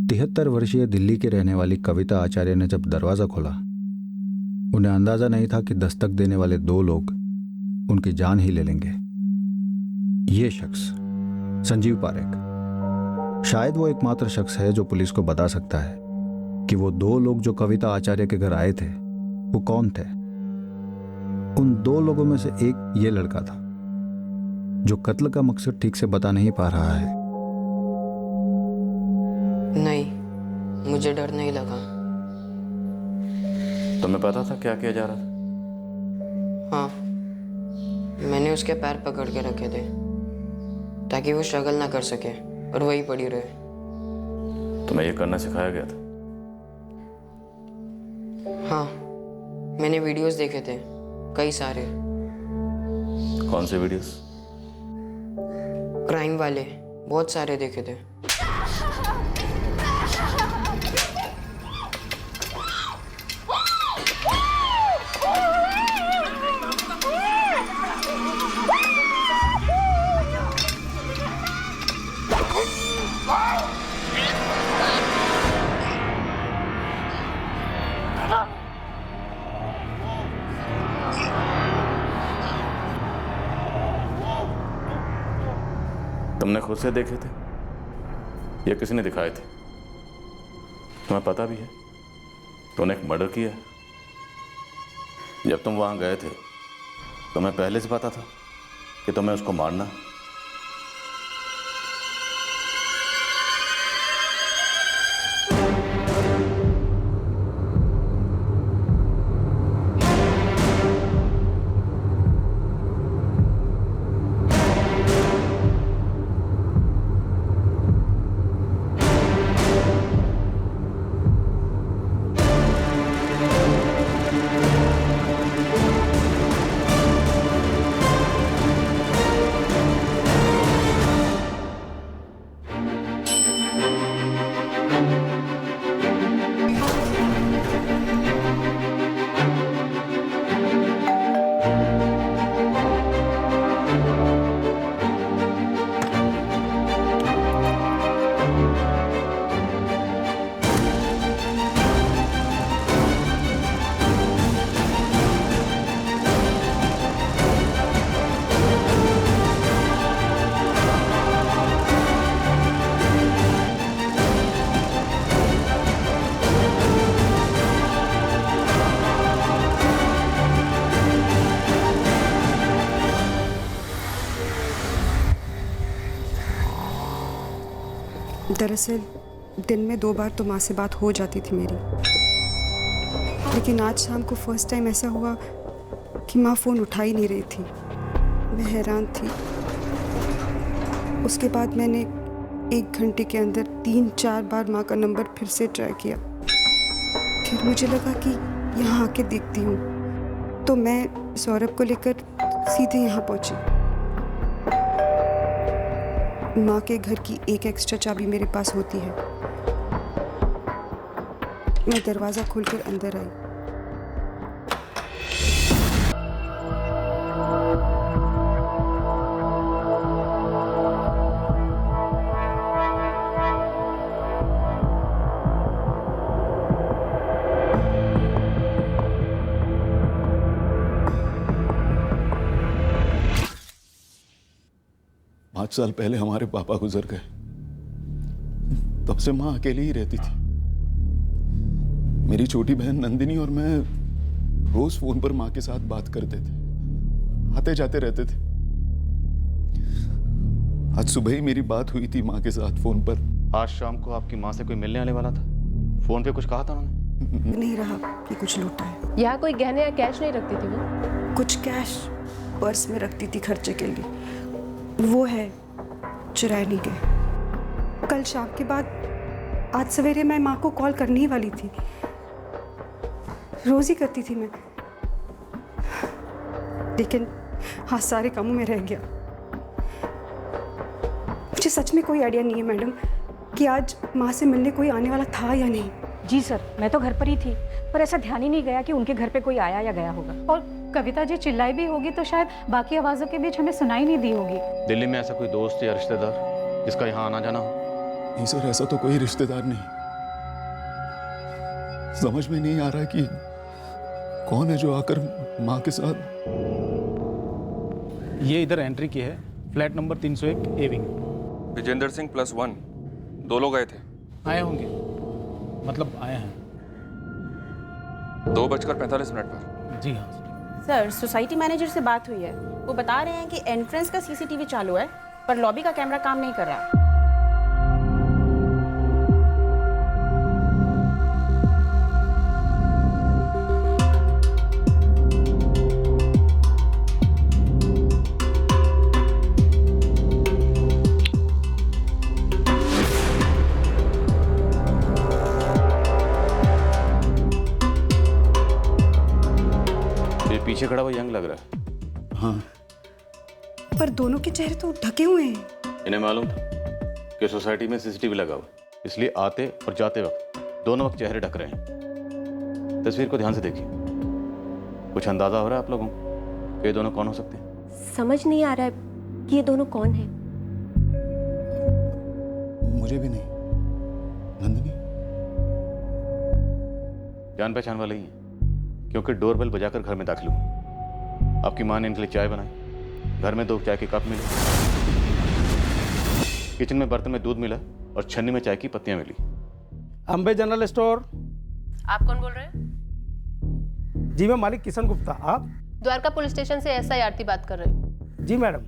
73 वर्षीय दिल्ली की रहने वाली कविता आचार्य ने जब दरवाजा खोला, उन्हें अंदाजा नहीं था कि दस्तक देने वाले 2 लोग उनकी जान ही ले लेंगे। ये शख्स संजीव पारेख, शायद वो एकमात्र शख्स है जो पुलिस को बता सकता है कि वो 2 लोग जो कविता आचार्य के घर आए थे वो कौन थे। उन 2 लोगों में से एक ये लड़का था जो कत्ल का मकसद ठीक से बता नहीं पा रहा है। नहीं, मुझे डर नहीं लगा। तुम्हें पता था क्या किया जा रहा था? हाँ, मैंने उसके पैर पकड़ के रखे थे ताकि वो स्ट्रगल ना कर सके और वही पड़ी रहे। तुम्हें ये करना सिखाया गया था? हाँ, मैंने वीडियोस देखे थे, कई सारे। कौन से वीडियोस? क्राइम वाले बहुत सारे देखे थे। तुमने खुद से देखे थे या किसी ने दिखाए थे? तुम्हें पता भी है तूने एक मर्डर किया है। जब तुम वहां गए थे तुम्हें पहले से पता था कि तुम्हें उसको मारना। दरअसल दिन में 2 बार तो माँ से बात हो जाती थी मेरी, लेकिन आज शाम को फर्स्ट टाइम ऐसा हुआ कि माँ फ़ोन उठा ही नहीं रही थी। मैं हैरान थी। उसके बाद मैंने 1 घंटे के अंदर 3-4 बार माँ का नंबर फिर से ट्राई किया। फिर मुझे लगा कि यहाँ आके देखती हूँ, तो मैं सौरभ को लेकर सीधे यहाँ पहुँची। माँ के घर की एक एक्स्ट्रा चाबी मेरे पास होती है। मैं दरवाज़ा खोलकर अंदर आई। पाँच साल पहले हमारे पापा गुजर गए। तब से माँ अकेली ही रहती थी। मेरी छोटी बहन नंदिनी और मैं रोज फोन पर माँ के साथ बात करते थे, आते जाते रहते थे। आज सुबह ही मेरी बात हुई थी माँ के साथ फोन पर। आज शाम को आपकी माँ से कोई मिलने आने वाला था? फोन पे कुछ कहा था उन्होंने? नहीं रहा कि कुछ लौटा है। यहाँ कोई गहने या कैश नहीं रखती थी वो? कुछ कैश पर्स में रखती थी खर्चे के लिए, वो है चुराए नहीं गए। कल शाम के बाद आज सवेरे मैं माँ को कॉल करने ही वाली थी। रोज ही करती थी मैं, लेकिन आज सारे कामों में रह गया। मुझे सच में कोई आइडिया नहीं है मैडम कि आज माँ से मिलने कोई आने वाला था या नहीं। जी सर, मैं तो घर पर ही थी, पर ऐसा ध्यान ही नहीं गया कि उनके घर पे कोई आया या गया होगा। और कविता जी चिल्लाई भी होगी तो शायद बाकी आवाज़ों के बीच हमें सुनाई नहीं दी होगी। दिल्ली में ऐसा कोई दोस्त या रिश्तेदार जिसका यहाँ आना जाना हो? नहीं सर, ऐसा तो कोई रिश्तेदार नहीं। समझ में नहीं आ रहा कि कौन है जो आकर माँ के साथ। ये इधर एंट्री की है, flat number 301 A wing. Vijendra Singh +1 2 लोग आए थे। आए होंगे, मतलब आए हैं। 2:45 पर। जी हाँ। सर, सोसाइटी मैनेजर से बात हुई है। वो बता रहे हैं कि एंट्रेंस का सीसीटीवी चालू है, पर लॉबी का कैमरा काम नहीं कर रहा। पीछे खड़ा हुआ यंग लग रहा है। हाँ, पर दोनों के चेहरे तो ढके हुए हैं। इन्हें मालूम था कि सोसाइटी में सीसीटीवी लगा हुआ, इसलिए आते और जाते वक्त दोनों वक्त चेहरे ढक रहे हैं। तस्वीर को ध्यान से देखिए। कुछ अंदाजा हो रहा है आप लोगों को कि ये दोनों कौन हो सकते हैं? समझ नहीं आ रहा है कि ये दोनों कौन हैं। मुझे भी नहीं। नंदिनी? जान पहचान वाले ही हैं, क्योंकि डोरबेल बजाकर घर में दाखिल हुआ। आपकी माँ ने इनके लिए चाय बनाई, घर में 2 चाय के कप मिले, किचन में बर्तन में दूध मिला और छन्नी में चाय की पत्तियां मिली। Ambe general store. आप कौन बोल रहे हैं? जी मैं मालिक किशन गुप्ता। आप? द्वारका पुलिस स्टेशन से SI आरती बात कर रहे हो। जी मैडम,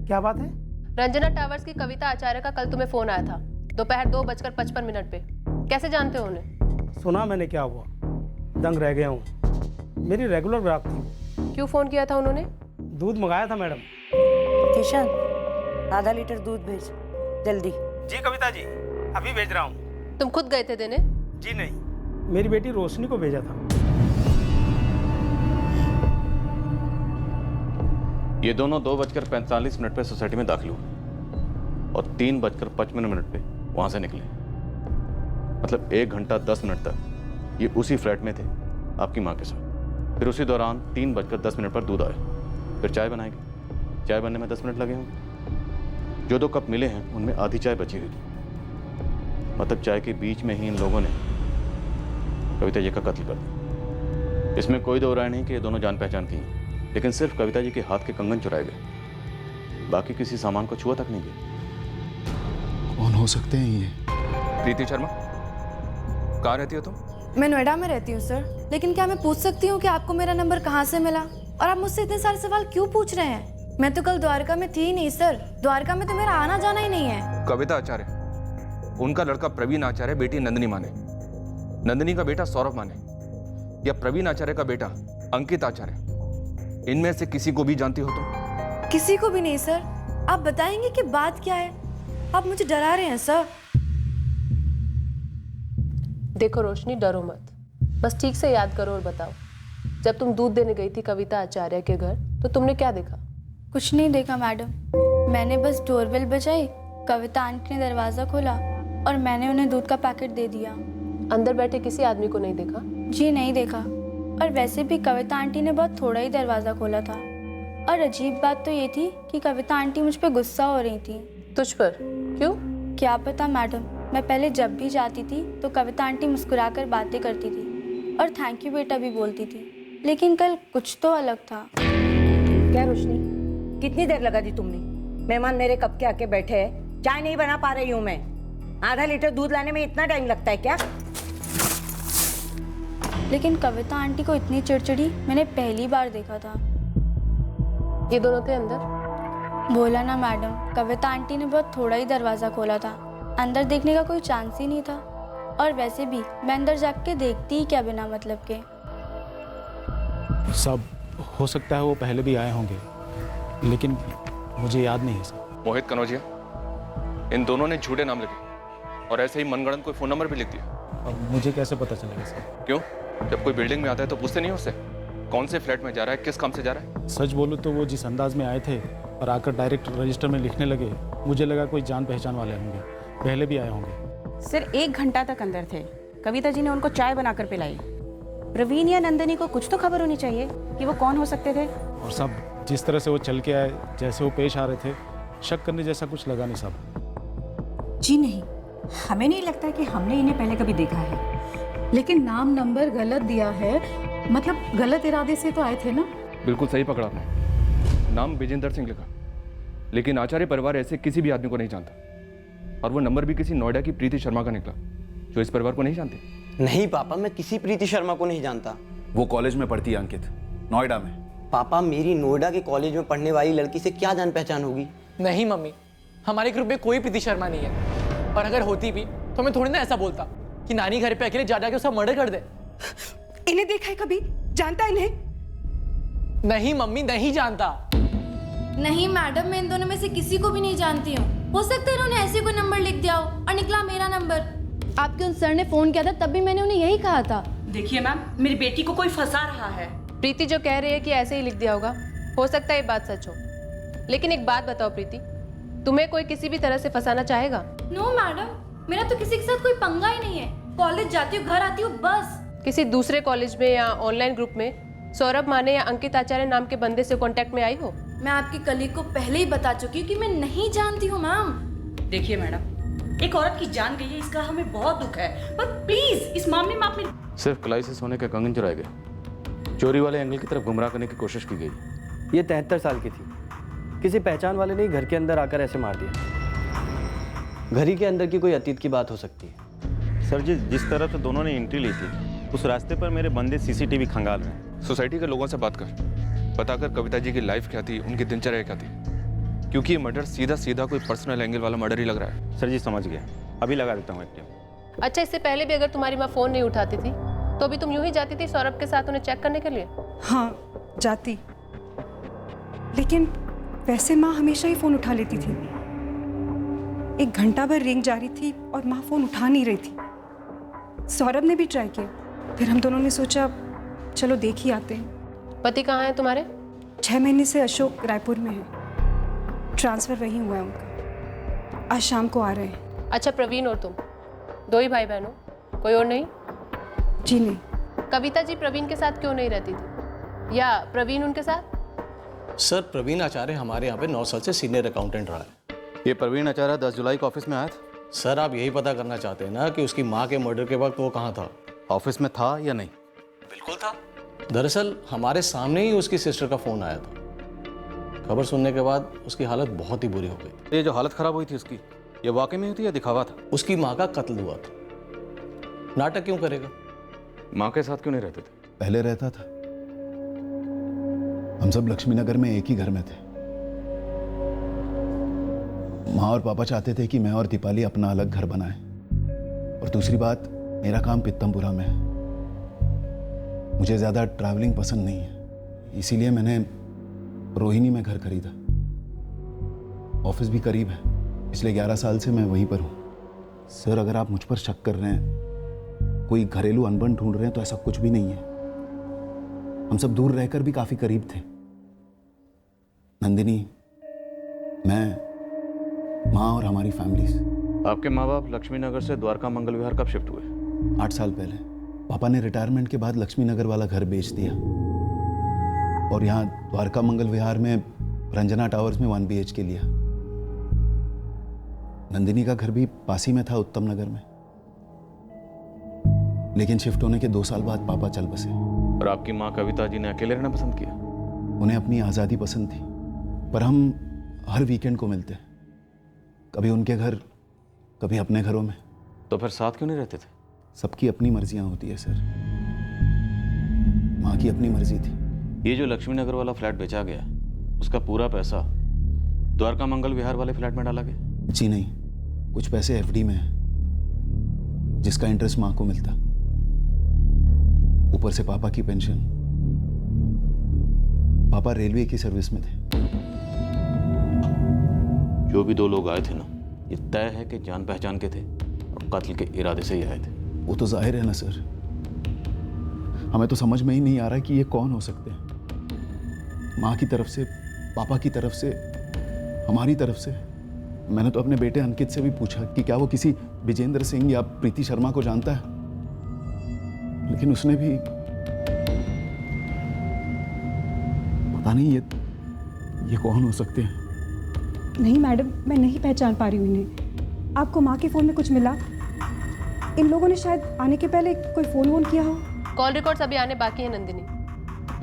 क्या बात है? रंजना टावर्स की कविता आचार्य का कल तुम्हें फोन आया था दोपहर 2:55 पे। कैसे जानते हो उन्हें? सुना मैंने, क्या हुआ? दंग रह गया हूँ। मेरी रेगुलर ग्राहक थी। क्यों फोन किया था उन्होंने? दूध मंगाया था मैडम। किशन, आधा लीटर दूध भेज जल्दी। जी कविता जी, अभी भेज रहा हूँ। तुम खुद गए थे देने? जी नहीं, मेरी बेटी रोशनी को भेजा था। ये दोनों 2:45 पे सोसाइटी में दाखिल हुए और 3:55 पे वहां से निकले। मतलब 1 घंटा 10 मिनट तक ये उसी फ्लैट में थे आपकी माँ के साथ। फिर उसी दौरान 3:10 पर दूध आया, फिर चाय बनाएगी। चाय बनने में 10 मिनट लगे होंगे। जो 2 कप मिले हैं उनमें आधी चाय बची हुई थी। मतलब चाय के बीच में ही इन लोगों ने कविता जी का कत्ल कर दिया। इसमें कोई दो राय नहीं कि ये दोनों जान पहचान की हैं, लेकिन सिर्फ कविता जी के हाथ के कंगन चुराए गए, बाकी किसी सामान को छुआ तक नहीं गए। कौन हो सकते हैं ये? प्रीति शर्मा, कहाँ रहती हो तुम? मैं नोएडा में रहती हूँ सर, लेकिन क्या मैं पूछ सकती हूँ कि आपको मेरा नंबर कहाँ से मिला और आप मुझसे इतने सारे सवाल क्यों पूछ रहे हैं? मैं तो कल द्वारका में थी ही नहीं सर। द्वारका में तो मेरा आना जाना ही नहीं है। कविता आचार्य, उनका लड़का प्रवीण आचार्य, बेटी नंदिनी माने, नंदिनी का बेटा सौरभ माने, या प्रवीण आचार्य का बेटा अंकित आचार्य, इनमें से किसी को भी जानती हो तुम? किसी को भी नहीं सर। आप बताएंगे कि बात क्या है? आप मुझे डरा रहे हैं सर। देखो रोशनी, डरो मत, बस ठीक से याद करो और बताओ, जब तुम दूध देने गई थी कविता आचार्य के घर तो तुमने क्या देखा? कुछ नहीं देखा मैडम, मैंने बस डोरबेल बजाई, कविता आंटी ने दरवाज़ा खोला और मैंने उन्हें दूध का पैकेट दे दिया। अंदर बैठे किसी आदमी को नहीं देखा? जी नहीं देखा, और वैसे भी कविता आंटी ने बहुत थोड़ा ही दरवाज़ा खोला था। और अजीब बात तो ये थी कि कविता आंटी मुझ पर गुस्सा हो रही थी। तुझ पर? क्यों? क्या पता मैडम, मैं पहले जब भी जाती थी तो कविता आंटी मुस्कुराकर बातें करती थी और थैंक यू बेटा भी बोलती थी, लेकिन कल कुछ तो अलग था। क्या रोशनी, कितनी देर लगा दी तुमने? मेहमान मेरे कब के आके बैठे हैं, चाय नहीं बना पा रही हूँ मैं। आधा लीटर दूध लाने में इतना टाइम लगता है क्या? लेकिन कविता आंटी को इतनी चिड़चिड़ी मैंने पहली बार देखा था। ये दोनों थे अंदर? बोला ना मैडम, कविता आंटी ने बहुत थोड़ा ही दरवाज़ा खोला था, अंदर देखने का कोई चांस ही नहीं था। और वैसे भी मैं अंदर जाके देखती ही क्या बिना मतलब के। सब हो सकता है वो पहले भी आए होंगे, लेकिन मुझे याद नहीं है सर। मोहित कनौजिया, इन दोनों ने झूठे नाम लिखे और ऐसे ही मनगढ़ंत कोई फ़ोन नंबर भी लिख दिया। अब मुझे कैसे पता चलेगा सर? क्यों? जब कोई बिल्डिंग में आता है तो पूछते नहीं उससे कौन से फ्लैट में जा रहा है, किस काम से जा रहा है? सच बोलूँ तो वो जिस अंदाज में आए थे और आकर डायरेक्ट रजिस्टर में लिखने लगे, मुझे लगा कोई जान पहचान वाले होंगे, पहले भी आए होंगे। सिर्फ 1 घंटा तक अंदर थे। कविता जी ने उनको चाय बनाकर पिलाई। प्रवीण या नंदिनी को कुछ तो खबर होनी चाहिए कि वो कौन हो सकते थे। और सब जिस तरह से वो चल के आए, जैसे वो पेश आ रहे थे, शक करने जैसा कुछ लगा नहीं साहब। जी नहीं, हमें नहीं लगता कि हमने इन्हें पहले कभी देखा है, लेकिन नाम नंबर गलत दिया है, मतलब गलत इरादे से तो आए थे ना। बिल्कुल सही पकड़ा आपने, नाम विजेंद्र सिंह लिखा, लेकिन आचार्य परिवार ऐसे किसी भी आदमी को नहीं जानता, और वो नंबर भी किसी नोएडा की प्रीति शर्मा का निकला, जो इस परिवार को नहीं जानते। नहीं पापा, मैं किसी प्रीति शर्मा को नहीं जानता। वो कॉलेज में पढ़ती है अंकित, नोएडा में। पापा, मेरी नोएडा के कॉलेज में पढ़ने वाली लड़की से क्या जान पहचान होगी? नहीं मम्मी, हमारे ग्रुप में कोई प्रीति शर्मा नहीं है, और अगर होती भी तो मैं थोड़ी ना ऐसा बोलता कि नानी घर पे अकेले जा जाके उसका मर्डर कर दे। इन्हें देखा है कभी? जानता है इन्हें? नहीं मम्मी, नहीं जानता। नहीं मैडम, मैं इन दोनों में से किसी को भी नहीं जानती हूँ। हो सकता है इन्होंने ऐसे कोई नंबर लिख दिया हो और निकला मेरा नंबर। आपके उन सर ने फोन किया था, तब भी मैंने उन्हें यही कहा था। देखिए मैम, मेरी बेटी को कोई फंसा रहा है। प्रीति जो कह रही है कि ऐसे ही लिख दिया होगा, हो सकता है ये बात सच हो। लेकिन एक बात बताओ प्रीति, तुम्हें कोई किसी भी तरह से फंसाना चाहेगा? नो मैडम, मेरा तो किसी के साथ कोई पंगा ही नहीं है। कॉलेज जाती हूँ, घर आती हूँ, बस। किसी दूसरे कॉलेज में या ऑनलाइन ग्रुप में सौरभ माने या अंकित आचार्य नाम के बंदे से कांटेक्ट में आई हो? मैं आपकी कलीग को पहले ही बता चुकी हूँ कि मैं नहीं जानती हूँ मैम। देखिए मैडम, एक औरत की जान गई है, इसका हमें बहुत दुख है, पर प्लीज इस मामले में आप मेरी... सिर्फ कलाई से सोने के कंगन चुराए गए, चोरी वाले एंगल की तरफ गुमराह करने की कोशिश की गई। ये 73 साल की थी, किसी पहचान वाले ने घर के अंदर आकर ऐसे मार दिया। घर ही के अंदर की कोई अतीत की बात हो सकती है। सर जी, जिस तरफ से दोनों ने एंट्री ली थी, उस रास्ते पर मेरे बंदे सीसीटीवी खंगाल रहे हैं। सोसाइटी के लोगों से बात कर, पता कर कविता जी की लाइफ क्या थी, उनकी दिनचर्या क्या थी, क्योंकि ये मर्डर सीधा सीधा कोई पर्सनल एंगल वाला मर्डर ही लग रहा है। सर जी समझ गया, अभी लगा देता हूँ एक टीम। अच्छा, इससे पहले भी अगर तुम्हारी माँ फोन नहीं उठाती थी तो अभी तुम यूं ही जाती थी सौरभ के साथ उन्हें चेक करने के लिए? हाँ जाती, लेकिन वैसे माँ हमेशा ही फोन उठा लेती थी। 1 घंटा भर रिंग जारी थी और माँ फोन उठा नहीं रही थी। सौरभ ने भी ट्राई किया, फिर हम दोनों ने सोचा चलो देख ही आते हैं। पति कहाँ है तुम्हारे? 6 महीने से अशोक रायपुर में है, ट्रांसफर वहीं हुआ है उनका। आज शाम को आ रहे हैं। अच्छा, प्रवीण और तुम 2 ही भाई बहन हो, कोई और नहीं? जी नहीं। कविता जी प्रवीण के साथ क्यों नहीं रहती थी, या प्रवीण उनके साथ? सर, प्रवीण आचार्य हमारे यहाँ पे 9 साल से सीनियर अकाउंटेंट रहा है। ये प्रवीण आचार्य 10 जुलाई को ऑफिस में आया था। सर, आप यही पता करना चाहते हैं ना कि उसकी माँ के मर्डर के वक्त वो कहाँ था? ऑफिस में था या नहीं? बिल्कुल था। दरअसल हमारे सामने ही उसकी सिस्टर का फोन आया था। खबर सुनने के बाद उसकी हालत बहुत ही बुरी हो गई। ये जो हालत खराब हुई थी उसकी, ये वाकई में हुई थी या दिखावा था? उसकी माँ का कत्ल हुआ था। नाटक क्यों करेगा? माँ के साथ क्यों नहीं रहते थे? पहले रहता था, हम सब लक्ष्मीनगर में एक ही घर में थे। माँ और पापा चाहते थे कि मैं और दीपाली अपना अलग घर बनाएं, और दूसरी बात, मेरा काम पित्तमपुरा में है, मुझे ज़्यादा ट्रैवलिंग पसंद नहीं है, इसीलिए मैंने रोहिणी में घर खरीदा। ऑफिस भी करीब है, पिछले 11 साल से मैं वहीं पर हूँ। सर, अगर आप मुझ पर शक कर रहे हैं, कोई घरेलू अनबन ढूंढ रहे हैं, तो ऐसा कुछ भी नहीं है। हम सब दूर रहकर भी काफ़ी करीब थे। नंदिनी, मैं, माँ और हमारी फैमिलीज। आपके माँ बाप लक्ष्मीनगर से द्वारका मंगल विहार कब शिफ्ट हुए? 8 साल पहले। पापा ने रिटायरमेंट के बाद लक्ष्मीनगर वाला घर बेच दिया और यहाँ द्वारका मंगल विहार में रंजना टावर्स में 1 BHK लिया। नंदिनी का घर भी पास ही में था, उत्तम नगर में, लेकिन शिफ्ट होने के 2 साल बाद पापा चल बसे। और आपकी माँ कविता जी ने अकेले रहना पसंद किया? उन्हें अपनी आज़ादी पसंद थी, पर हम हर वीकेंड को मिलते, कभी उनके घर, कभी अपने घरों में। तो फिर साथ क्यों नहीं रहते थे? सबकी अपनी मर्जियां होती है सर, माँ की अपनी मर्जी थी। ये जो लक्ष्मीनगर वाला फ्लैट बेचा गया, उसका पूरा पैसा द्वारका मंगल विहार वाले फ्लैट में डाला गया? जी नहीं, कुछ पैसे FD में है, जिसका इंटरेस्ट माँ को मिलता, ऊपर से पापा की पेंशन। पापा रेलवे की सर्विस में थे। जो भी 2 लोग आए थे ना, ये तय है कि जान पहचान के थे और कत्ल के इरादे से ही आए थे। वो तो जाहिर है ना सर, हमें तो समझ में ही नहीं आ रहा कि ये कौन हो सकते हैं। माँ की तरफ से, पापा की तरफ से, हमारी तरफ से। मैंने तो अपने बेटे अंकित से भी पूछा कि क्या वो किसी विजेंद्र सिंह या प्रीति शर्मा को जानता है, लेकिन उसने भी, पता नहीं ये कौन हो सकते हैं। नहीं मैडम, मैं नहीं पहचान पा रही हूँ इन्हें। आपको माँ के फ़ोन में कुछ मिला? इन लोगों ने शायद आने के पहले कोई फ़ोन वोन किया हो। कॉल रिकॉर्ड्स अभी आने बाकी हैं नंदिनी,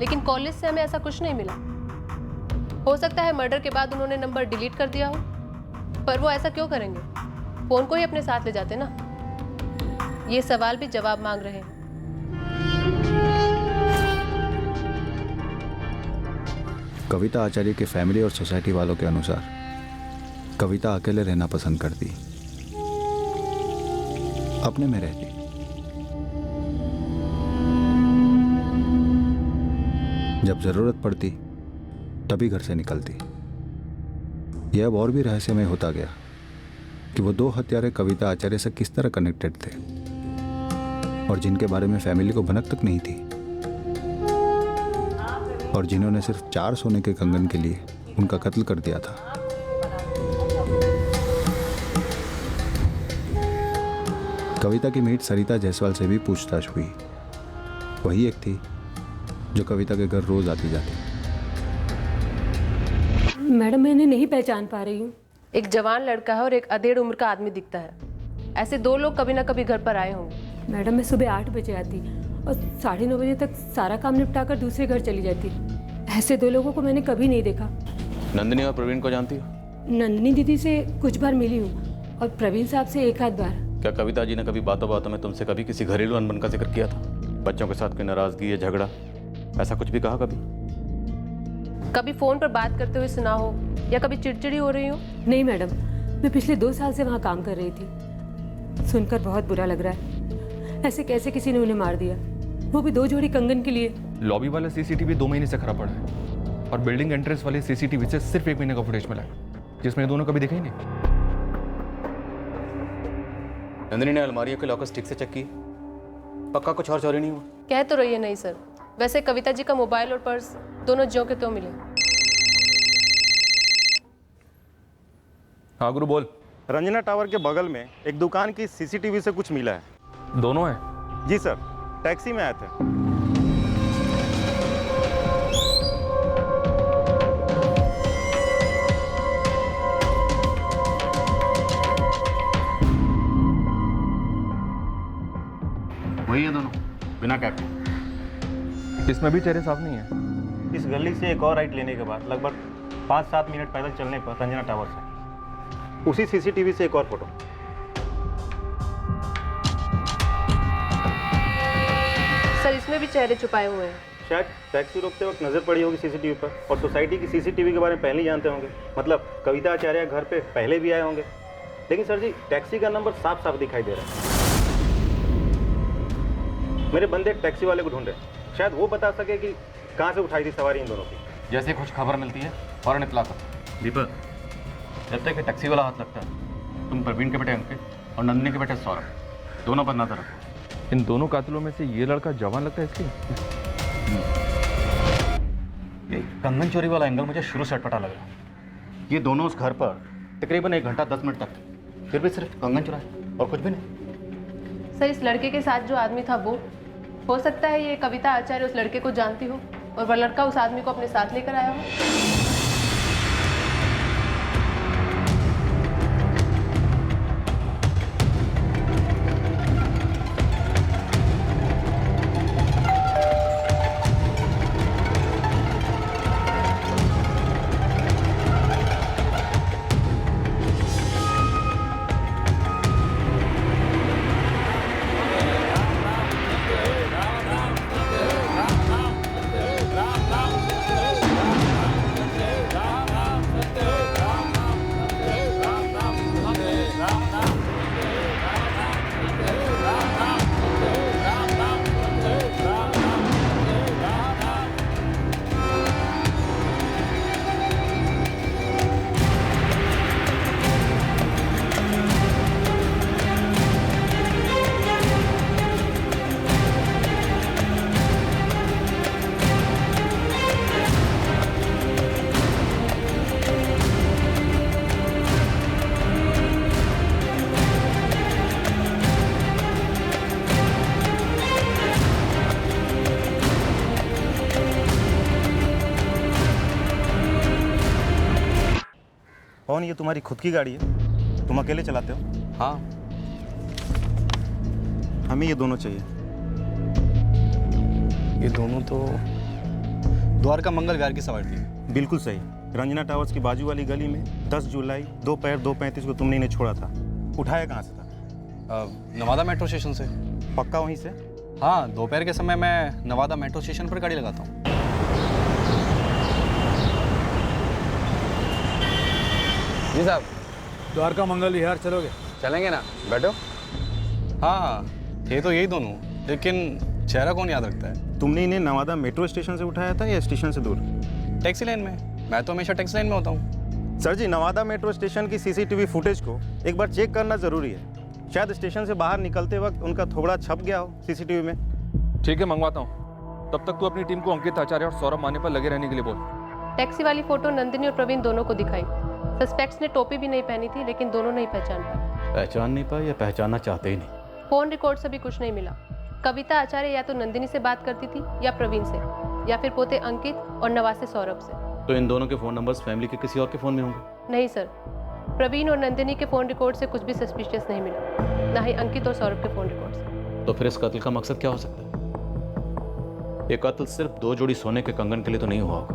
लेकिन कॉल लिस्ट से हमें ऐसा कुछ नहीं मिला। हो सकता है मर्डर के बाद उन्होंने नंबर डिलीट कर दिया हो, पर वो ऐसा क्यों करेंगे? फ़ोन को ही अपने साथ ले जाते ना। ये सवाल भी जवाब मांग रहे हैं। कविता आचार्य की फैमिली और सोसाइटी वालों के अनुसार कविता अकेले रहना पसंद करती, अपने में रहती। जब जरूरत पड़ती तभी घर से निकलती। यह अब और भी रहस्यमय होता गया कि वो दो हत्यारे कविता आचार्य से किस तरह कनेक्टेड थे और जिनके बारे में फैमिली को भनक तक नहीं थी, और जिन्होंने सिर्फ 4 सोने के कंगन के लिए उनका कत्ल कर दिया था। कविता की मीट सरिता जायसवाल से भी पूछताछ हुई। वही एक थी जो कविता के घर रोज आती जाती। मैडम मैं इन्हें नहीं पहचान पा रही हूँ। एक जवान लड़का है और एक अधेड़ उम्र का आदमी दिखता है। ऐसे 2 लोग कभी ना कभी घर पर आए होंगे। मैडम मैं सुबह 8 बजे आती और 9:30 बजे तक सारा काम निपटा कर दूसरे घर चली जाती। ऐसे 2 लोगों को मैंने कभी नहीं देखा। नंदिनी और प्रवीण को जानती हो? नंदिनी दीदी से कुछ बार मिली हूँ और प्रवीण साहब से एक आध बार। क्या कविता जी ने कभी बातों बातों में तुमसे कभी किसी घरेलू अनबन का जिक्र किया था? बच्चों के साथ कोई नाराजगी या झगड़ा, ऐसा कुछ भी कहा कभी? कभी फोन पर बात करते हुए सुना हो या कभी चिड़चिड़ी हो रही हो? नहीं मैडम, मैं पिछले 2 साल से वहाँ काम कर रही थी। सुनकर बहुत बुरा लग रहा है। ऐसे कैसे किसी ने उन्हें मार दिया, वो भी 2 जोड़ी कंगन के लिए। लॉबी वाला सीसीटीवी 2 महीने से खराब पड़ा है और बिल्डिंग एंट्रेंस वाले सीसीटीवी से सिर्फ 1 महीने का फुटेज मिला है, जिसमें ये दोनों कभी दिखे ही नहीं। नंदिनी ने अलमारियों के लॉकर्स ठीक से चेक किए? पक्का कुछ और चोरी नहीं हुआ? कह तो रही है नहीं सर। वैसे कविता जी का मोबाइल और पर्स दोनों ज्यों के त्यों मिले। हाँ गुरु बोल। रंजना टावर के बगल में एक दुकान की सीसीटीवी से कुछ मिला है। दोनों हैं? जी सर, टैक्सी में आए थे। वही है दोनों, बिना कैप के। इसमें भी चेहरे साफ नहीं है। इस गली से एक और राइट लेने के बाद लगभग 5-7 मिनट पैदल चलने पर रंजना टावर से उसी सीसीटीवी से एक और फोटो। सर इसमें भी चेहरे छुपाए हुए हैं। शायद टैक्सी रोकते वक्त नजर पड़ी होगी सीसीटीवी पर, और सोसाइटी की सीसीटीवी के बारे में पहले ही जानते होंगे। मतलब कविता आचार्य घर पे पहले भी आए होंगे। लेकिन सर जी, टैक्सी का नंबर साफ साफ दिखाई दे रहा है। मेरे बंदे टैक्सी वाले को ढूंढ रहे, शायद वो बता सके कि कहाँ से उठाई थी सवारी इन दोनों की। जैसे कुछ खबर मिलती है फौरन इत्तला कर। दीपक, जब तक टैक्सी वाला हाथ लगता है, तुम प्रवीण के बेटे अंकित और नंदिनी के बेटे सौरभ दोनों पर नजर रखो। इन दोनों कातिलों में से ये लड़का जवान लगता है इसकी। ये कंगन चोरी वाला एंगल मुझे शुरू से अटपटा लग रहा है। ये दोनों उस घर पर तकरीबन 1 घंटा 10 मिनट तक थे, फिर भी सिर्फ कंगन चुराए और कुछ भी नहीं। सर इस लड़के के साथ जो आदमी था वो हो सकता है ये कविता आचार्य उस लड़के को जानती हो और वह लड़का उस आदमी को अपने साथ लेकर आया हो। कौन, ये तुम्हारी खुद की गाड़ी है? तुम अकेले चलाते हो? हाँ, हमें ये दोनों चाहिए। ये दोनों तो द्वारका मंगल विहार की सवारी थी। बिल्कुल सही। रंजना टावर्स की बाजू वाली गली में 10 जुलाई दोपहर 2:35 को तुमने इन्हें छोड़ा था। उठाया कहाँ से था? नवादा मेट्रो स्टेशन से। पक्का वहीं से? हाँ, दोपहर के समय मैं नवादा मेट्रो स्टेशन पर गाड़ी लगाता हूँ। जी साहब। द्वारका मंगल विहार चलोगे? चलेंगे ना, बैठो। हाँ, थे तो यही दोनों, लेकिन चेहरा कौन याद रखता है? तुमने इन्हें नवादा मेट्रो स्टेशन से उठाया था या स्टेशन से दूर? टैक्सी लाइन में। मैं तो हमेशा टैक्सी लाइन में होता हूँ। सर जी, नवादा मेट्रो स्टेशन की सीसीटीवी फुटेज को एक बार चेक करना जरूरी है। शायद स्टेशन से बाहर निकलते वक्त उनका थोबड़ा छप गया हो सीसीटीवी में। ठीक है, मंगवाता हूँ। तब तक तू अपनी टीम को अंकित आचार्य और सौरभ माने पर लगे रहने के लिए बोल। टैक्सी वाली फोटो नंदिनी और प्रवीण दोनों को दिखाई। सस्पेक्ट्स ने टोपी भी नहीं पहनी थी, लेकिन दोनों नहीं पहचान पाए। पहचान नहीं पाए या पहचानना चाहते ही नहीं? फोन रिकॉर्ड से भी कुछ नहीं मिला। कविता आचार्य या तो नंदिनी से बात करती थी या प्रवीण से, या फिर पोते अंकित और नवासे सौरभ से। तो इन दोनों के फ़ोन नंबर्स फैमिली के किसी और के फ़ोन में होंगे? नहीं सर, प्रवीण और नंदिनी के फ़ोन रिकॉर्ड से कुछ भी सस्पिशियस नहीं मिला, ना ही अंकित और सौरभ के फ़ोन रिकॉर्ड से। तो फिर इस कत्ल का मकसद क्या हो सकता है? ये कत्ल सिर्फ 2 जोड़ी सोने के कंगन के लिए तो नहीं हुआ होगा,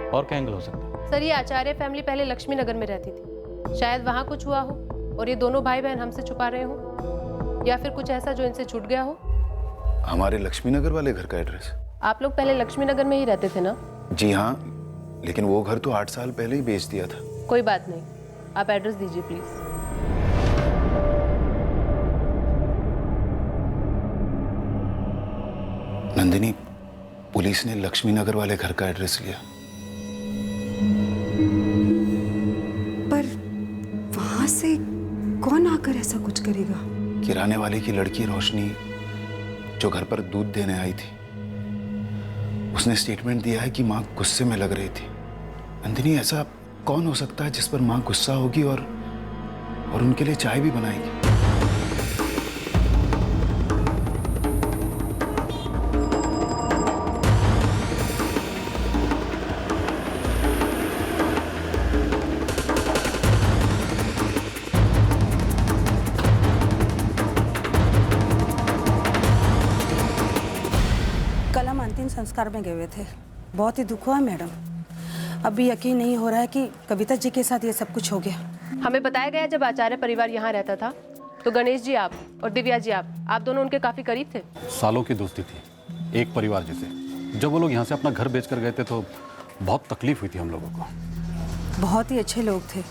और क्या एंगल हो सकता है? सर, ये आचार्य फैमिली पहले लक्ष्मी नगर में रहती थी। शायद वहाँ कुछ हुआ हो और ये दोनों भाई बहन हमसे छुपा रहे हो, या फिर कुछ ऐसा जो इनसे छूट गया हो। हमारे लक्ष्मी नगर वाले घर का एड्रेस? आप लोग पहले लक्ष्मी नगर में ही रहते थे ना? जी हाँ, लेकिन वो घर तो 8 साल पहले ही बेच दिया था। कोई बात नहीं, आप एड्रेस दीजिए प्लीज। नंदिनी, पुलिस ने लक्ष्मी नगर वाले घर का एड्रेस लिया। पर वहां से कौन आकर ऐसा कुछ करेगा? किराने वाले की लड़की रोशनी, जो घर पर दूध देने आई थी, उसने स्टेटमेंट दिया है कि माँ गुस्से में लग रही थी। नंदिनी, ऐसा कौन हो सकता है जिस पर माँ गुस्सा होगी और उनके लिए चाय भी बनाएगी? कल हम अंतिम संस्कार में गए हुए थे। बहुत ही दुख हुआ मैडम। अभी यकीन नहीं हो रहा है कि कविता जी के साथ ये सब कुछ हो गया। हमें बताया गया जब आचार्य परिवार यहाँ रहता था तो गणेश जी आप और दिव्या जी आप दोनों उनके काफी करीब थे। सालों की दोस्ती थी, एक परिवार जैसे। जब वो लोग यहाँ से अपना घर बेच कर गए थे तो बहुत तकलीफ हुई थी हम लोगों को। बहुत ही अच्छे लोग थे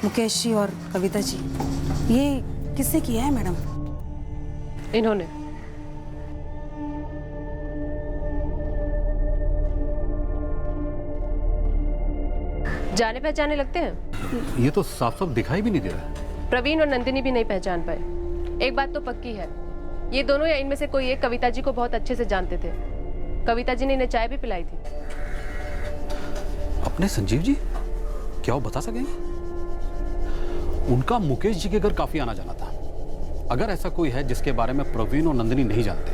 मुकेश जी और कविता जी। ये किसने किया है मैडम? इन्होंने। जाने पहचाने लगते हैं। ये तो साफ साफ दिखाई भी नहीं दे रहा। प्रवीण और नंदिनी भी नहीं पहचान पाए। एक बात तो पक्की है, ये दोनों या इनमें से कोई एक कविता जी को बहुत अच्छे से जानते थे। कविता जी ने इन्हें चाय भी पिलाई थी। अपने संजीव जी? क्या वो बता सकेंगे? उनका मुकेश जी के घर काफी आना जाना था। अगर ऐसा कोई है जिसके बारे में प्रवीण और नंदिनी नहीं जानते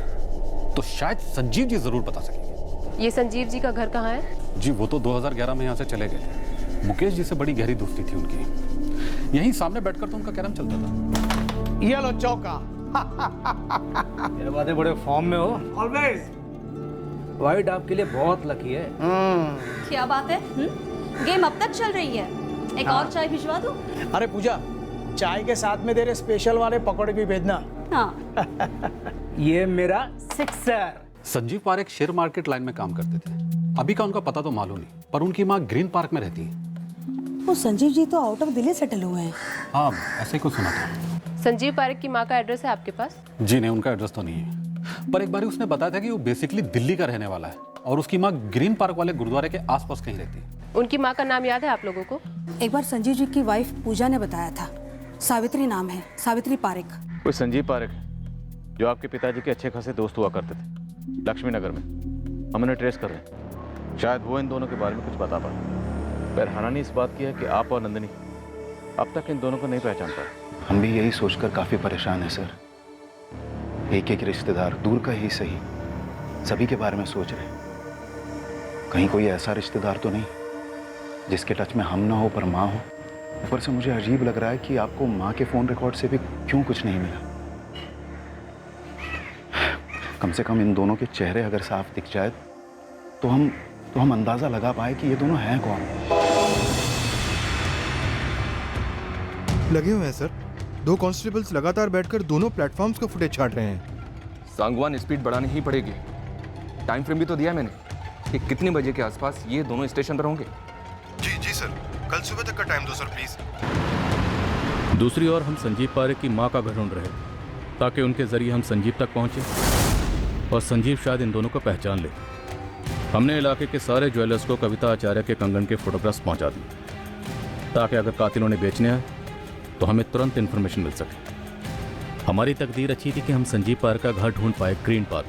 तो शायद संजीव जी जरूर बता सकेंगे। ये संजीव जी का घर कहाँ है? जी वो तो 2011 में यहाँ से चले गए थे। मुकेश जी से बड़ी गहरी दोस्ती थी उनकी। यहीं सामने बैठकर तो उनका कैरम चलता था। ये लो चौका। ये बातें बड़े फॉर्म में हो। ऑलवेज। वाइट आपके लिए बहुत लकी है। क्या बात है? गेम अब तक चल रही है। एक और चाय भिजवा दो। अरे पूजा, चाय के साथ में तेरे स्पेशल वाले पकौड़े भी भेजना। हाँ। ये मेरा sixer. Sanjeev Parekh share market line में काम करते थे। अभी का उनका पता तो मालूम नहीं, पर उनकी माँ ग्रीन पार्क में रहती है। वो संजीव जी तो आउट ऑफ दिल्ली सेटल हुए हैं। हाँ, ऐसे ही कुछ सुना था। संजीव पारेख की माँ का एड्रेस है आपके पास? जी नहीं, उनका एड्रेस तो नहीं है, पर एक बार उसने बताया था कि वो बेसिकली दिल्ली का रहने वाला है और उसकी माँ ग्रीन पार्क वाले गुरुद्वारे के आसपास कहीं रहती है। उनकी माँ का नाम याद है आप लोगों को? एक बार संजीव जी की वाइफ पूजा ने बताया था। सावित्री नाम है, सावित्री पारेख। कोई संजीव पारेख जो आपके पिताजी के अच्छे खासे दोस्त हुआ करते थे लक्ष्मी नगर में। हम उन्हें ट्रेस कर रहे हैं, शायद वो इन दोनों के बारे में कुछ बता पाए। पर हाना ने इस बात की है कि आप और नंदिनी अब तक इन दोनों को नहीं पहचान पाए। हम भी यही सोचकर काफी परेशान हैं सर। एक एक रिश्तेदार, दूर का ही सही, सभी के बारे में सोच रहे हैं। कहीं कोई ऐसा रिश्तेदार तो नहीं जिसके टच में हम ना हो पर माँ हो। ऊपर से मुझे अजीब लग रहा है कि आपको माँ के फ़ोन रिकॉर्ड से भी क्यों कुछ नहीं मिला। कम से कम इन दोनों के चेहरे अगर साफ दिख जाए तो हम अंदाज़ा लगा पाए कि ये दोनों हैं कौन। लगे हुए हैं सर। 2 कांस्टेबल्स लगातार बैठकर दोनों प्लेटफॉर्म्स का फुटेज छांट रहे हैं। सांगवान स्पीड बढ़ानी ही पड़ेगी। टाइम फ्रेम भी तो दिया मैंने कि कितने बजे के आसपास ये दोनों स्टेशन पर होंगे। जी सर, कल सुबह तक का टाइम दो सर प्लीज। दूसरी ओर हम संजीव पारेख की मां का घर ढूंढ रहे हैं ताकि उनके जरिए हम संजीव तक पहुंचे और संजीव शायद इन दोनों को पहचान ले। हमने इलाके के सारे ज्वेलर्स को कविता आचार्य के कंगन के फोटोग्राफ्स पहुंचा दिए ताकि अगर कातिलों ने बेचने आए तो हमें तुरंत इन्फॉर्मेशन मिल सके। हमारी तकदीर अच्छी थी कि हम संजीव पारेख का घर ढूंढ पाए ग्रीन पार्क।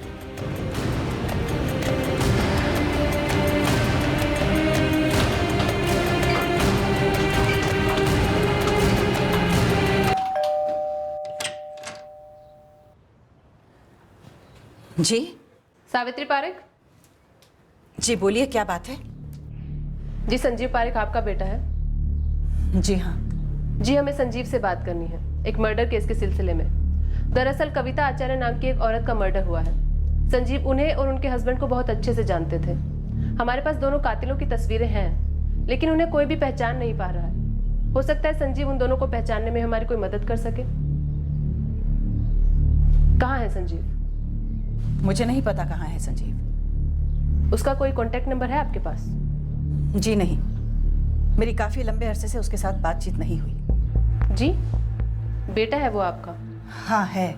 जी सावित्री पारेख। जी बोलिए, क्या बात है? जी संजीव पारेख आपका बेटा है? जी हाँ। जी हमें संजीव से बात करनी है एक मर्डर केस के सिलसिले में। दरअसल कविता आचार्य नाम की एक औरत का मर्डर हुआ है। संजीव उन्हें और उनके हस्बैंड को बहुत अच्छे से जानते थे। हमारे पास दोनों कातिलों की तस्वीरें हैं लेकिन उन्हें कोई भी पहचान नहीं पा रहा है। हो सकता है संजीव उन दोनों को पहचानने में हमारी कोई मदद कर सके। कहाँ है संजीव? मुझे नहीं पता कहाँ है संजीव। उसका कोई कांटेक्ट नंबर है आपके पास? जी नहीं, मेरी काफी लंबे अरसे से उसके साथ बातचीत नहीं हुई। जी बेटा है वो आपका? हाँ है।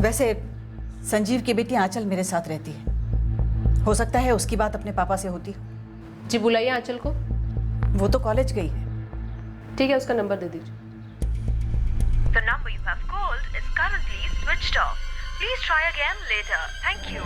वैसे संजीव की बेटी आंचल मेरे साथ रहती है। हो सकता है उसकी बात अपने पापा से होती हो। जी बुलाइए आंचल को। वो तो कॉलेज गई है। ठीक है, उसका नंबर दे दीजिए। The number you have called is currently switched off. Please try again later. Thank you.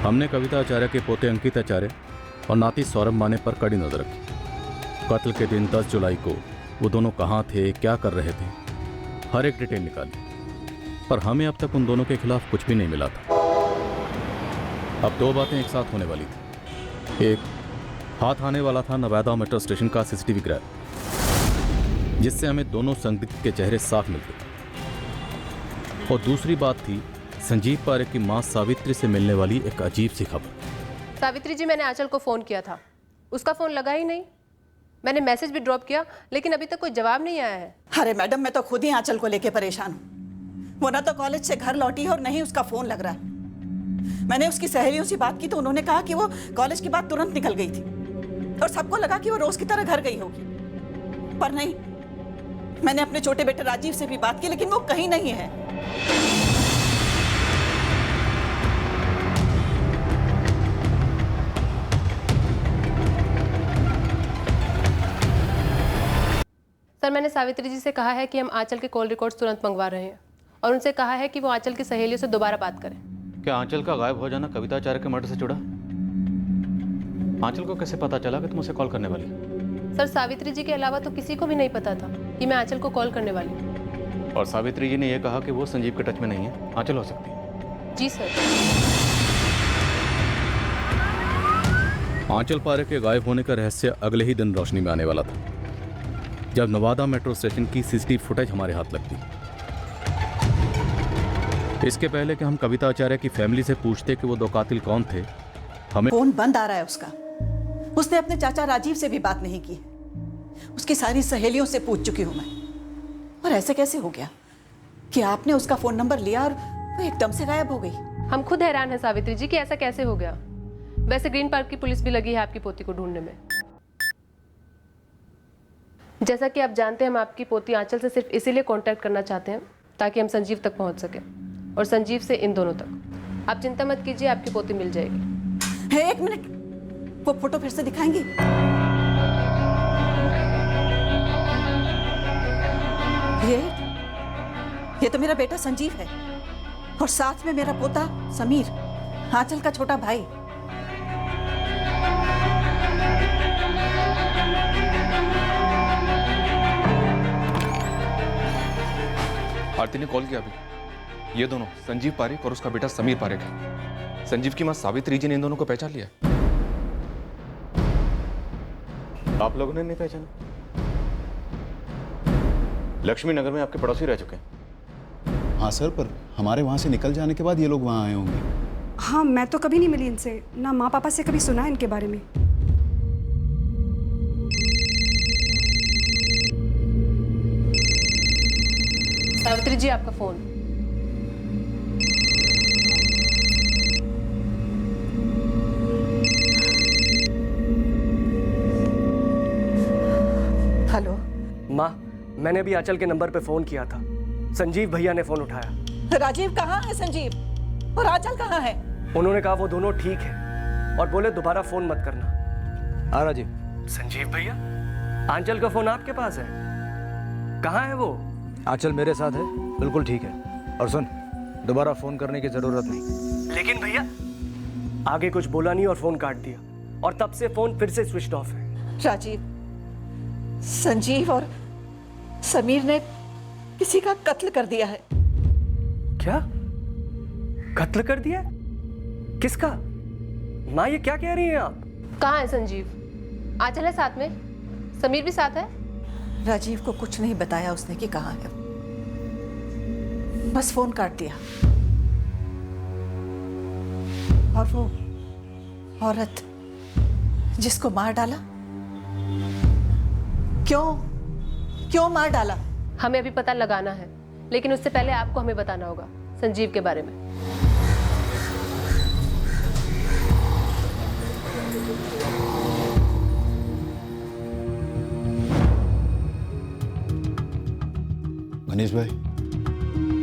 हमने कविता आचार्य के पोते अंकित आचार्य और नाती सौरभ माने पर कड़ी नजर रखी। कत्ल के दिन 10 जुलाई को वो दोनों कहाँ थे, क्या कर रहे थे, हर एक डिटेल निकाली, पर हमें अब तक उन दोनों के खिलाफ कुछ भी नहीं मिला था। अब 2 बातें एक साथ होने वाली थी। एक, हाथ आने वाला था नवादा मेट्रो स्टेशन का सीसीटीवी ग्रैब, जिससे हमें दोनों संदिग्ध के चेहरे साफ मिलते। और दूसरी बात थी संजीव पारेख की मां सावित्री से मिलने वाली एक अजीब सी खबर। सावित्री जी, मैंने आंचल को फोन किया था, उसका फोन लगा ही नहीं। मैंने मैसेज भी ड्रॉप किया लेकिन अभी तक कोई जवाब नहीं आया है। अरे मैडम, मैं तो खुद ही आंचल को लेके परेशान हूँ। वो ना तो कॉलेज से घर लौटी है और नहीं उसका फोन लग रहा है। मैंने उसकी सहेलियों से बात की तो उन्होंने कहा कि वो कॉलेज के बाद तुरंत निकल गई थी और सबको लगा कि वो रोज की तरह घर गई होगी, पर नहीं। मैंने अपने छोटे बेटे राजीव से भी बात की लेकिन वो कहीं नहीं है। सर, मैंने सावित्री जी से कहा है कि हम आंचल के कॉल रिकॉर्ड्स तुरंत मंगवा रहे हैं और उनसे कहा है कि वो आंचल की सहेलियों से दोबारा बात करें। क्या आंचल का गायब हो जाना कविता आचार्य के मर्डर से जुड़ा? आंचल को कैसे पता चला कि तुम उसे कॉल करने वाली? सर, सावित्री जी के अलावा तो किसी को भी नहीं पता था कि मैं आंचल को कॉल करने वाली हूँ। और सावित्री जी ने यह कहा कि वो संजीव के टच में नहीं है, आंचल हो सकती है। जी सर। आंचल पारेख के गायब होने का रहस्य अगले ही दिन रोशनी में आने वाला था, जब नवादा मेट्रो स्टेशन की सीसीटीवी फुटेज हमारे हाथ लगती। इसके पहले कि हम कविता आचार्य की फैमिली से पूछते कि वो 2 कातिल कौन थे, हमें फोन बंद आ रहा है उसका। उसने अपने चाचा राजीव से भी बात नहीं की। उसकी सारी सहेलियों से पूछ चुकी हूं मैं। और ऐसे कैसे हो गया कि आपने उसका फोन नंबर लिया और वो एकदम से गायब हो गई? हम खुद हैरान हैं सावित्री जी कि ऐसा कैसे हो गया। वैसे ग्रीन पार्क की पुलिस भी लगी है आपकी पोती को ढूंढने में। जैसा कि आप जानते हैं, हम आपकी पोती आंचल से सिर्फ इसीलिए कांटेक्ट करना चाहते हैं ताकि हम संजीव तक पहुंच सके और संजीव से इन दोनों तक। आप चिंता मत कीजिए, आपकी पोती मिल जाएगी। एक मिनट, वो फोटो फिर से दिखाएंगी? ये तो मेरा बेटा संजीव है और साथ में मेरा पोता समीर, आंचल का छोटा भाई। आरती ने कॉल किया अभी। ये दोनों संजीव पारेख और उसका बेटा समीर पारेख है। संजीव की मां सावित्री जी ने इन दोनों को पहचान लिया। आप लोगों ने नहीं पहचाना? लक्ष्मी नगर में आपके पड़ोसी रह चुके हैं। हाँ सर, पर हमारे वहाँ से निकल जाने के बाद ये लोग वहाँ आए होंगे। हाँ, मैं तो कभी नहीं मिली इनसे, ना माँ पापा से कभी सुना है इनके बारे में। सावित्री जी, आपका फोन। हेलो माँ, मैंने अभी आंचल के नंबर पे फोन किया था। संजीव भैया ने फोन उठाया। राजीव कहाँ है संजीव, और आंचल कहाँ है? उन्होंने कहा वो दोनों ठीक है और बोले दोबारा फोन मत करना। हाँ राजीव। संजीव भैया, आंचल का फोन आपके पास है? कहाँ है वो? आंचल मेरे साथ है, बिल्कुल ठीक है। और सुन, दोबारा फोन करने की जरूरत नहीं। लेकिन भैया, आगे कुछ बोला नहीं और फोन काट दिया, और तब से फोन फिर से स्विच ऑफ है। राजीव, संजीव और समीर ने किसी का कत्ल कर दिया है। क्या? कत्ल कर दिया? किसका? माँ, ये क्या कह रही हैं आप? कहाँ है संजीव? आंचल है साथ में? समीर भी साथ है? राजीव को कुछ नहीं बताया उसने कि कहाँ है, बस फोन काट दिया। और वो औरत जिसको मार डाला, क्यों मार डाला? हमें अभी पता लगाना है, लेकिन उससे पहले आपको हमें बताना होगा संजीव के बारे में। गणेश भाई,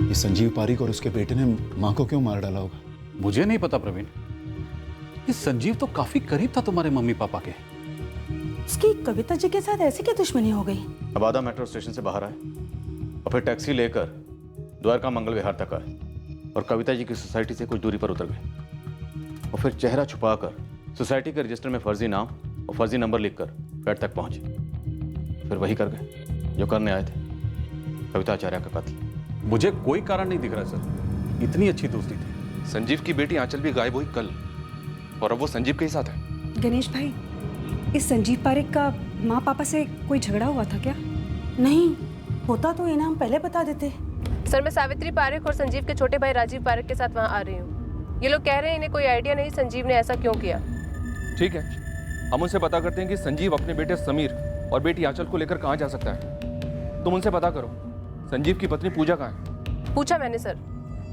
ये संजीव पारेख और उसके बेटे ने मां को क्यों मार डाला होगा? मुझे नहीं पता प्रवीण। ये संजीव तो काफी करीब था तुम्हारे मम्मी पापा के। इसकी कविता जी के साथ ऐसी क्या दुश्मनी हो गई? अब आधा मेट्रो स्टेशन से बाहर आए और फिर टैक्सी लेकर द्वारका मंगल विहार तक आए और कविता जी की सोसाइटी से कुछ दूरी पर उतर गए और फिर चेहरा छुपाकर सोसाइटी के रजिस्टर में फर्जी नाम और फर्जी नंबर लिखकर फ्लैट तक पहुंचे। फिर वही कर गए जो करने आए थे, कविता आचार्य का कत्ल। मुझे कोई कारण नहीं दिख रहा सर, इतनी अच्छी दोस्ती थी। संजीव की बेटी आंचल भी गायब हुई कल, और अब वो संजीव के ही साथ है। गणेश भाई, इस संजीव पारेख का माँ पापा से कोई झगड़ा हुआ था क्या? नहीं, होता तो इन्हें हम पहले बता देते। सर, मैं सावित्री पारेख और संजीव के छोटे भाई राजीव पारेख के साथ वहाँ आ रही हूँ। ये लोग कह रहे हैं इन्हें कोई आइडिया नहीं संजीव ने ऐसा क्यों किया। ठीक है, हम उनसे पता करते हैं कि संजीव अपने बेटे समीर और बेटी आंचल को लेकर कहाँ जा सकता है। तुम उनसे पता करो संजीव की पत्नी पूजा कहाँ है। पूछा मैंने सर।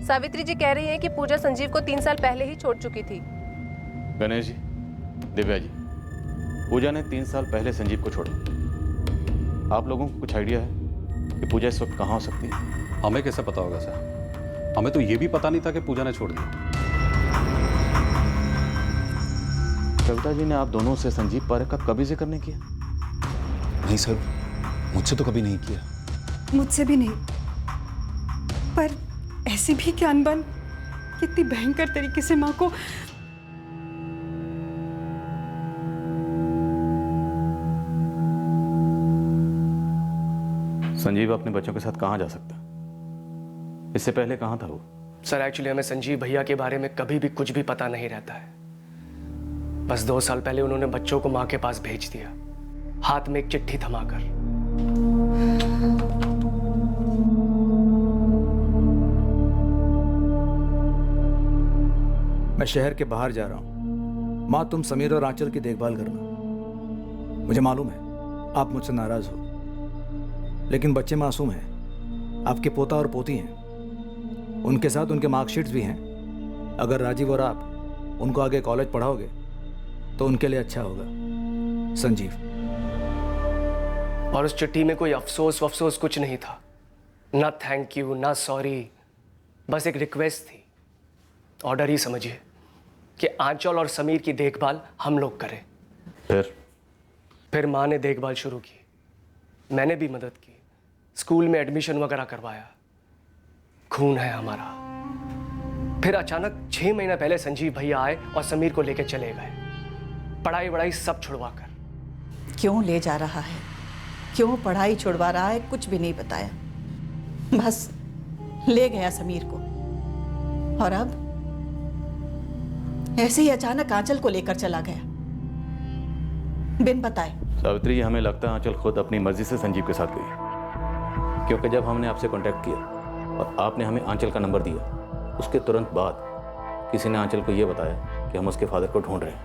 सावित्री जी कह रही हैं कि पूजा संजीव को 3 साल पहले ही छोड़ चुकी थी। गणेश जी, दिव्या जी, पूजा ने 3 साल पहले संजीव को छोड़ा। आप लोगों को कुछ आइडिया है कि पूजा इस वक्त कहाँ हो सकती है? हमें कैसे पता होगा सर? हमें तो ये भी पता नहीं था कि पूजा ने छोड़ दिया। कविता जी ने आप दोनों से संजीव पारेख का कभी जिक्र नहीं किया? नहीं सर, मुझसे तो कभी नहीं किया। मुझसे भी नहीं, पर ऐसी भी क्या अनबन, कितनी भयंकर तरीके से माँ को। संजीव अपने बच्चों के साथ कहाँ जा सकता? इससे पहले कहाँ था वो? सर, एक्चुअली हमें संजीव भैया के बारे में कभी भी कुछ भी पता नहीं रहता है। बस 2 साल पहले उन्होंने बच्चों को माँ के पास भेज दिया, हाथ में एक चिट्ठी थमाकर। मैं शहर के बाहर जा रहा हूँ। माँ, तुम समीर और आंचल की देखभाल करना। मुझे मालूम है आप मुझसे नाराज हो, लेकिन बच्चे मासूम हैं। आपके पोता और पोती हैं, उनके साथ उनके मार्कशीट्स भी हैं। अगर राजीव और आप उनको आगे कॉलेज पढ़ाओगे तो उनके लिए अच्छा होगा। संजीव। और उस चिट्ठी में कोई अफसोस कुछ नहीं था, ना थैंक यू ना सॉरी, बस एक रिक्वेस्ट थी। ऑर्डर ही समझिए कि आंचल और समीर की देखभाल हम लोग करें। फिर माँ ने देखभाल शुरू की, मैंने भी मदद की, स्कूल में एडमिशन वगैरह करवाया। खून है हमारा, फिर अचानक 6 महीना पहले संजीव भैया आए और समीर को लेकर चले गए, पढ़ाई वढ़ाई सब छुड़वा कर। क्यों ले जा रहा है, क्यों पढ़ाई छुड़वा रहा है, कुछ भी नहीं बताया। बस ले गया समीर को, और अब ऐसे ही अचानक आंचल को लेकर चला गया बिन बताए। सावित्री, हमें लगता है आंचल खुद अपनी मर्जी से संजीव के साथ गई, क्योंकि जब हमने आपसे कांटेक्ट किया और आपने हमें आंचल का नंबर दिया, उसके तुरंत बाद किसी ने आंचल को यह बताया कि हम उसके फादर को ढूंढ रहे हैं।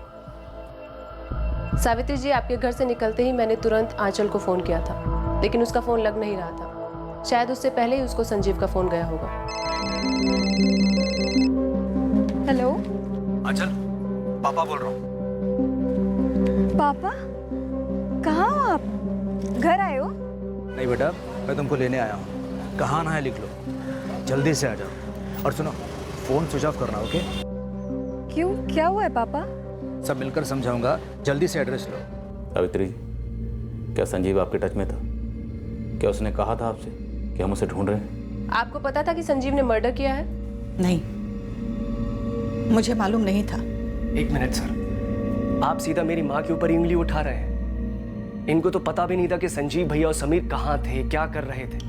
सावित्री जी, आपके घर से निकलते ही मैंने तुरंत आंचल को फ़ोन किया था, लेकिन उसका फ़ोन लग नहीं रहा था। शायद उससे पहले ही उसको संजीव का फ़ोन गया होगा। हेलो आंचल, पापा बोल रहा हूँ। पापा, कहाँ हो आप? घर आए हो? नहीं बेटा, मैं तुमको लेने आया हूँ। कहाँ आना है लिख लो, जल्दी से आ जाओ। और सुनो, फोन स्विच ऑफ करना, ओके? क्यों, क्या हुआ है पापा? सब मिलकर समझाऊंगा, जल्दी से एड्रेस लो। सावित्री, क्या संजीव आपके टच में था? क्या उसने कहा था आपसे कि हम उसे ढूंढ रहे हैं? आपको पता था कि संजीव ने मर्डर किया है? नहीं, मुझे मालूम नहीं था। एक मिनट सर, आप सीधा मेरी माँ के ऊपर ही उंगली उठा रहे हैं। इनको तो पता भी नहीं था कि संजीव भैया और समीर कहाँ थे, क्या कर रहे थे।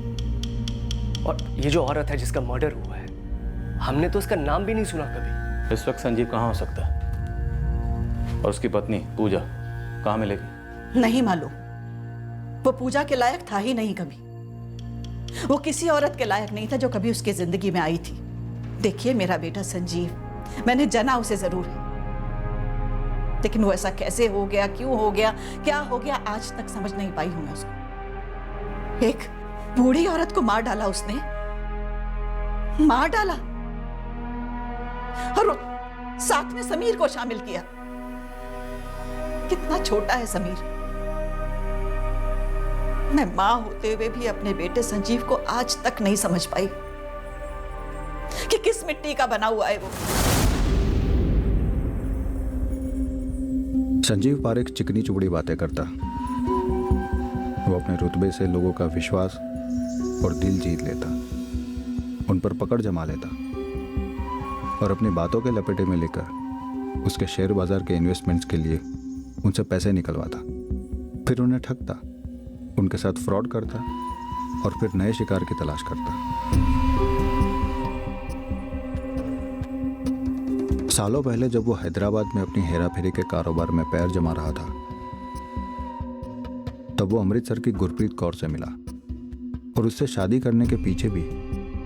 और ये जो औरत है जिसका मर्डर हुआ है, हमने तो उसका नाम भी नहीं सुना कभी। इस वक्त संजीव कहाँ हो सकता है? और उसकी पत्नी पूजा कहाँ मिलेगी? नहीं मालूम, वो पूजा के लायक था ही नहीं कभी। वो किसी औरत के लायक नहीं था जो कभी उसकी जिंदगी में आई थी। देखिए, मेरा बेटा संजीव, मैंने जाना उसे जरूर है, लेकिन वो ऐसा कैसे हो गया, क्यों हो गया, क्या हो गया, आज तक समझ नहीं पाई हूं मैं उसको। एक बूढ़ी औरत को मार डाला उसने, मार डाला, और साथ में समीर को शामिल किया। कितना छोटा है समीर। मैं मां होते हुए भी अपने बेटे संजीव को आज तक नहीं समझ पाई कि किस मिट्टी का बना हुआ है वो। संजीव पारेख चिकनी चुपड़ी बातें करता। वो अपने रुतबे से लोगों का विश्वास और दिल जीत लेता, उन पर पकड़ जमा लेता और अपनी बातों के लपेटे में लेकर उसके शेयर बाजार के इन्वेस्टमेंट्स के लिए उनसे पैसे निकलवाता, फिर उन्हें ठगता, उनके साथ फ्रॉड करता और फिर नए शिकार की तलाश करता। सालों पहले जब वो हैदराबाद में अपनी हेरा फेरी के कारोबार में पैर जमा रहा था, तब वो अमृतसर की गुरप्रीत कौर से मिला और उससे शादी करने के पीछे भी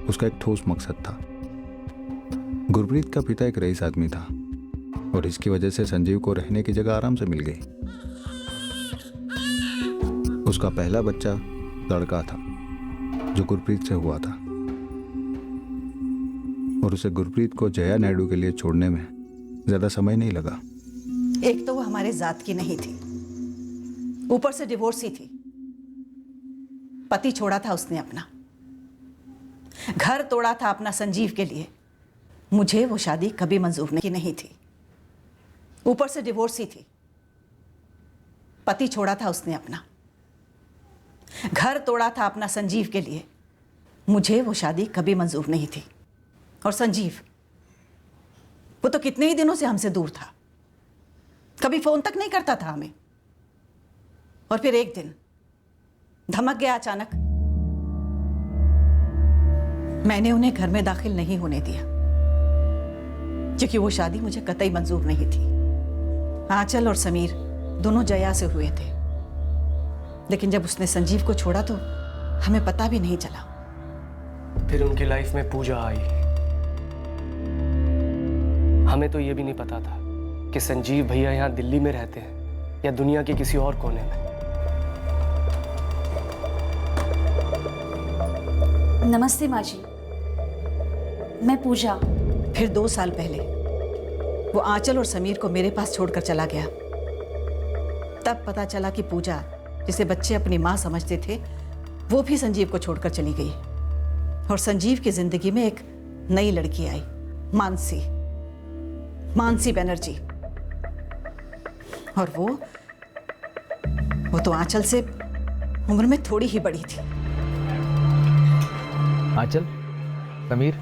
उसका एक ठोस मकसद था। गुरप्रीत का पिता एक रईस आदमी था और इसकी वजह से संजीव को रहने की जगह आराम से मिल गई। उसका पहला बच्चा लड़का था जो गुरप्रीत से हुआ था और उसे गुरप्रीत को जया नायडू के लिए छोड़ने में ज्यादा समय नहीं लगा। एक तो वो हमारे जात की नहीं थी, ऊपर से डिवोर्सी थी। पति छोड़ा था उसने अपना, घर तोड़ा था अपना संजीव के लिए। मुझे वो शादी कभी मंजूर नहीं थी। ऊपर से डिवोर्सी थी, पति छोड़ा था उसने अपना, घर तोड़ा था अपना संजीव के लिए। मुझे वो शादी कभी मंजूर नहीं थी। और संजीव, वो तो कितने ही दिनों से हमसे दूर था, कभी फोन तक नहीं करता था हमें। और फिर एक दिन धमक गया अचानक। मैंने उन्हें घर में दाखिल नहीं होने दिया क्योंकि वो शादी मुझे कतई मंजूर नहीं थी। आंचल और समीर दोनों जया से हुए थे, लेकिन जब उसने संजीव को छोड़ा तो हमें पता भी नहीं चला। फिर उनकी लाइफ में पूजा आई। हमें तो ये भी नहीं पता था कि संजीव भैया यहाँ दिल्ली में रहते हैं या दुनिया के किसी और कोने में। नमस्ते माँ जी, मैं पूजा। फिर 2 साल पहले वो आंचल और समीर को मेरे पास छोड़कर चला गया। तब पता चला कि पूजा, जिसे बच्चे अपनी माँ समझते थे, वो भी संजीव को छोड़कर चली गई। और संजीव की जिंदगी में एक नई लड़की आई, मानसी बनर्जी। और वो तो आंचल से उम्र में थोड़ी ही बड़ी थी। आंचल, समीर,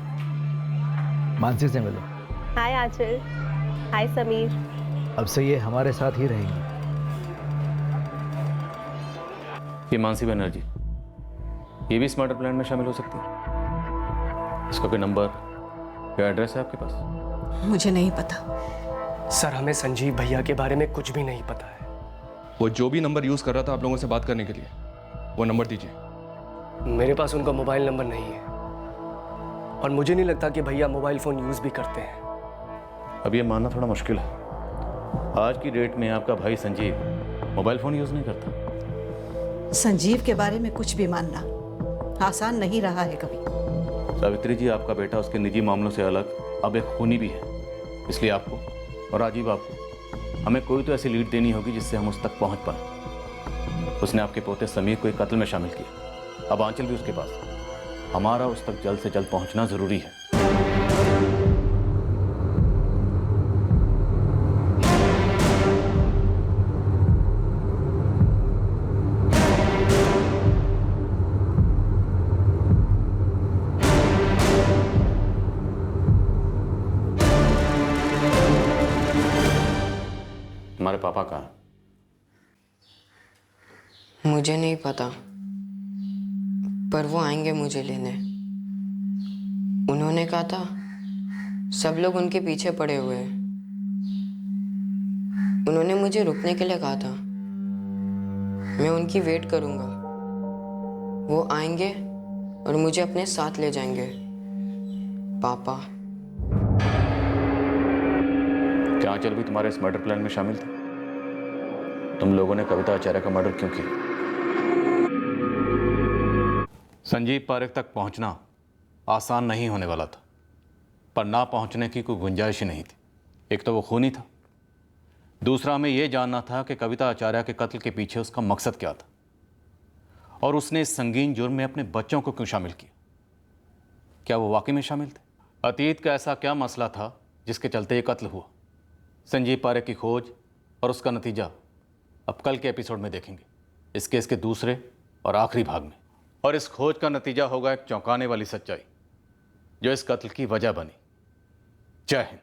मानसी से मिलो। हाय आंचल। हाय समीर। अब से ये हमारे साथ ही रहेंगी। ये मानसी बनर्जी, ये भी इस मर्डर प्लान में शामिल हो सकती है? इसका कोई नंबर या एड्रेस है आपके पास? मुझे नहीं पता सर, हमें संजीव भैया के बारे में कुछ भी नहीं पता है। वो जो भी नंबर यूज कर रहा था आप लोगों से बात करने के लिए, वो नंबर दीजिए। मेरे पास उनका मोबाइल नंबर नहीं है और मुझे नहीं लगता कि भैया मोबाइल फोन यूज भी करते हैं। अब ये मानना थोड़ा मुश्किल है, आज की डेट में आपका भाई संजीव मोबाइल फोन यूज नहीं करता। संजीव के बारे में कुछ भी मानना आसान नहीं रहा है कभी। सावित्री जी, आपका बेटा उसके निजी मामलों से अलग अब एक खूनी भी है, इसलिए आपको और राजीव आपको हमें कोई तो ऐसी लीड देनी होगी जिससे हम उस तक पहुंच पाए। उसने आपके पोते समीर को एक कत्ल में शामिल किया, अब आंचल भी उसके पास। हमारा उस तक जल्द से जल्द पहुंचना जरूरी है। हमारे पापा कहाँ हैं? मुझे नहीं पता, पर वो आएंगे मुझे लेने। उन्होंने कहा था सब लोग उनके पीछे पड़े हुए हैं। उन्होंने मुझे रुकने के लिए कहा था, मैं उनकी वेट करूंगा। वो आएंगे और मुझे अपने साथ ले जाएंगे। पापा। क्या आंचल भी तुम्हारे इस मर्डर प्लान में शामिल थी? तुम लोगों ने कविता आचार्य का मर्डर क्यों किया? संजीव पारेख तक पहुंचना आसान नहीं होने वाला था, पर ना पहुंचने की कोई गुंजाइश ही नहीं थी। एक तो वो खूनी था, दूसरा हमें यह जानना था कि कविता आचार्य के कत्ल के पीछे उसका मकसद क्या था, और उसने इस संगीन जुर्म में अपने बच्चों को क्यों शामिल किया। क्या वो वाकई में शामिल थे? अतीत का ऐसा क्या मसला था जिसके चलते ये कत्ल हुआ? संजीव पारेख की खोज और उसका नतीजा अब कल के एपिसोड में देखेंगे, इस केस के दूसरे और आखिरी भाग में। और इस खोज का नतीजा होगा एक चौंकाने वाली सच्चाई जो इस कत्ल की वजह बनी। जय हिंद।